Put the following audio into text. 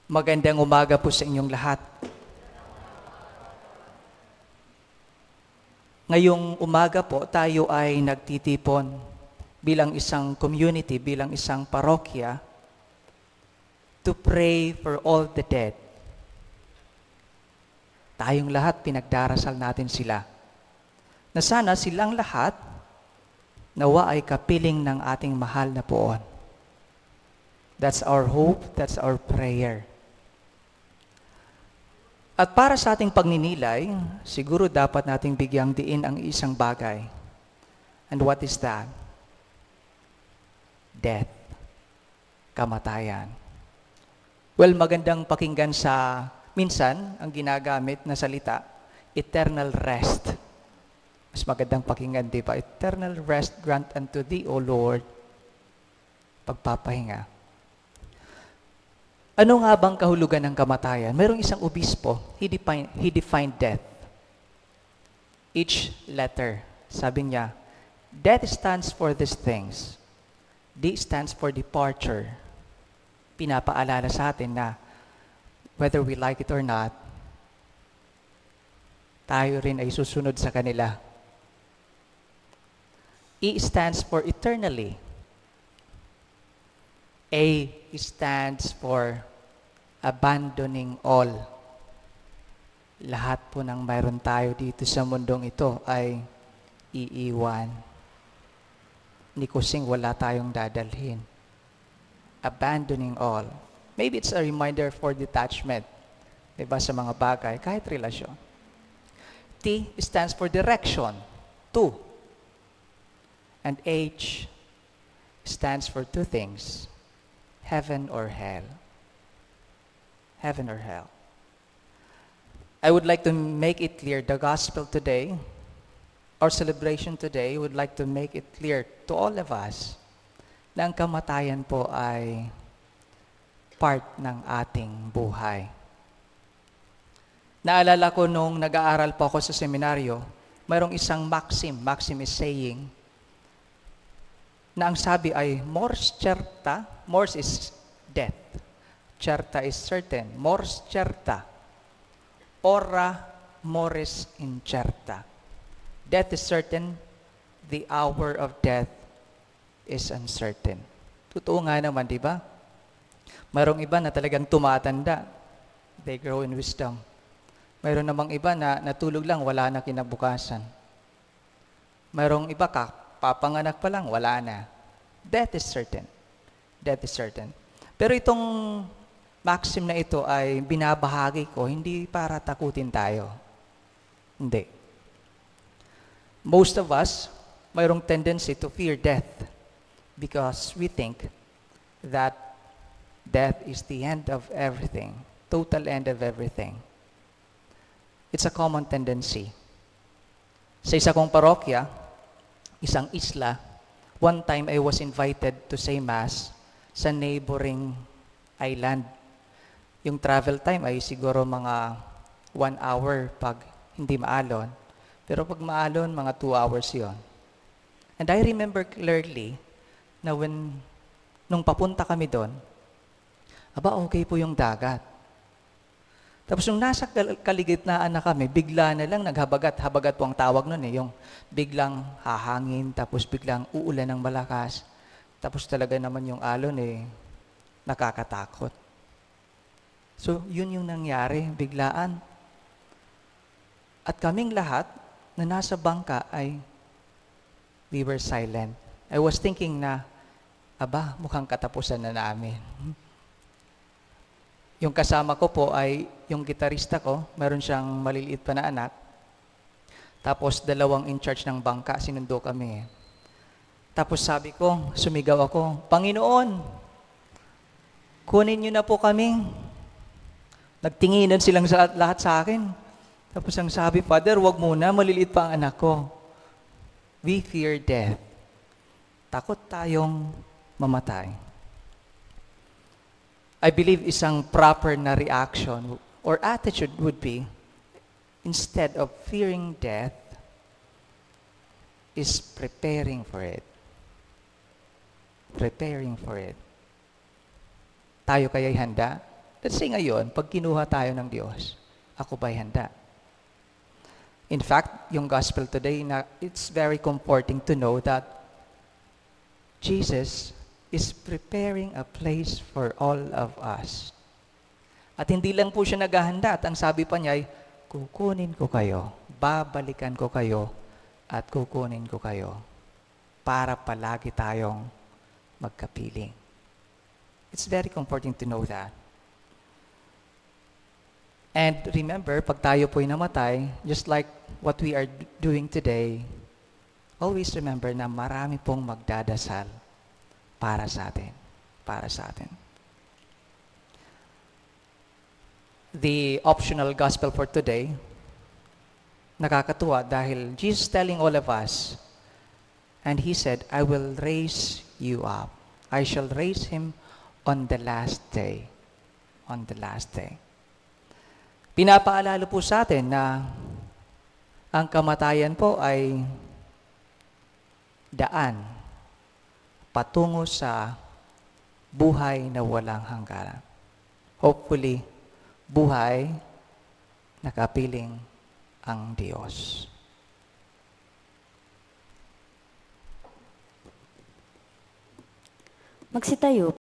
Magandang umaga po sa inyong lahat. Ngayong umaga po tayo ay nagtitipon bilang isang community, bilang isang parokya to pray for all the dead. Tayong lahat pinagdarasal natin sila na sana silang lahat nawa ay kapiling ng ating mahal na Poon. That's our hope, that's our prayer. At para sa ating pagninilay, siguro dapat nating bigyang diin ang isang bagay. And what is that? Death. Kamatayan. Well, magandang pakinggan sa minsan ang ginagamit na salita, eternal rest. Mas magandang pakinggan, di ba? Eternal rest grant unto thee, O Lord. Pagpapahinga. Ano nga bang kahulugan ng kamatayan? Mayroong isang obispo, he defined death. Each letter, sabi niya, death stands for these things. D stands for departure. Pinapaalala sa atin na whether we like it or not, tayo rin ay susunod sa kanila. E stands for eternally. A stands for abandoning all. Lahat po ng mayroon tayo dito sa mundong ito ay iiwan. Ni kusing wala tayong dadalhin. Abandoning all. Maybe it's a reminder for detachment. Diba sa mga bagay, kahit relasyon. T stands for direction. Two. And H stands for two things. Heaven or hell. Heaven or hell. I would like to make it clear, the gospel today, our celebration today, would like to make it clear to all of us na ang kamatayan po ay part ng ating buhay. Naalala ko nung nag-aaral po ako sa seminaryo, mayroong isang maxim is saying, na ang sabi ay, mors certa, mors is death, certa is certain, mors certa, ora mores incerta. Death is certain, the hour of death is uncertain. Totoo nga naman, di ba? Mayroong iba na talagang tumatanda, they grow in wisdom. Mayroon namang iba na natulog lang, wala na kinabukasan. Mayroong iba papanganak pa lang, wala na. Death is certain. Death is certain. Pero itong maxim na ito ay binabahagi ko, hindi para takutin tayo. Hindi. Most of us, mayroong tendency to fear death because we think that death is the end of everything, total end of everything. It's a common tendency. Sa isa kong parokya, isang isla, one time I was invited to say mass sa neighboring island. Yung travel time ay siguro mga 1 hour pag hindi maalon. Pero pag maalon, mga 2 hours yon. And I remember clearly na nung papunta kami doon, okay po yung dagat. Tapos nung nasa kaligitnaan na kami, bigla na lang habagat po ang tawag nun yung biglang hahangin, tapos biglang uulan ng malakas. Tapos talaga naman yung alon nakakatakot. So yun yung nangyari, biglaan. At kaming lahat na nasa bangka ay we were silent. I was thinking na, mukhang katapusan na namin. Yung kasama ko po ay yung gitarista ko, meron siyang maliliit pa na anak. Tapos 2 in charge ng bangka, sinundo kami. Tapos sabi ko, sumigaw ako, Panginoon, kunin niyo na po kami. Nagtinginan silang lahat sa akin. Tapos ang sabi, Father, wag muna, maliliit pa ang anak ko. We fear death. Takot tayong mamatay. I believe isang proper na reaction or attitude would be, instead of fearing death, is preparing for it. Preparing for it. Tayo kaya'y handa? let's say ngayon, pag kinuha tayo ng Diyos, ako ba'y handa? In fact, yung gospel today, it's very comforting to know that Jesus is preparing a place for all of us. At hindi lang po siya naghahanda, at ang sabi pa niya ay, kukunin ko kayo, babalikan ko kayo, at kukunin ko kayo para palagi tayong magkapiling. It's very comforting to know that. And remember, pag tayo po'y namatay, just like what we are doing today, always remember na marami pong magdadasal para sa atin. Para sa atin. The optional gospel for today, nakakatuwa dahil Jesus telling all of us, and He said, I will raise you up. I shall raise him on the last day. On the last day. Pinapaalala po sa atin na ang kamatayan po ay daan patungo sa buhay na walang hangganan. Hopefully, buhay na kapiling ang Diyos. Magsitayo.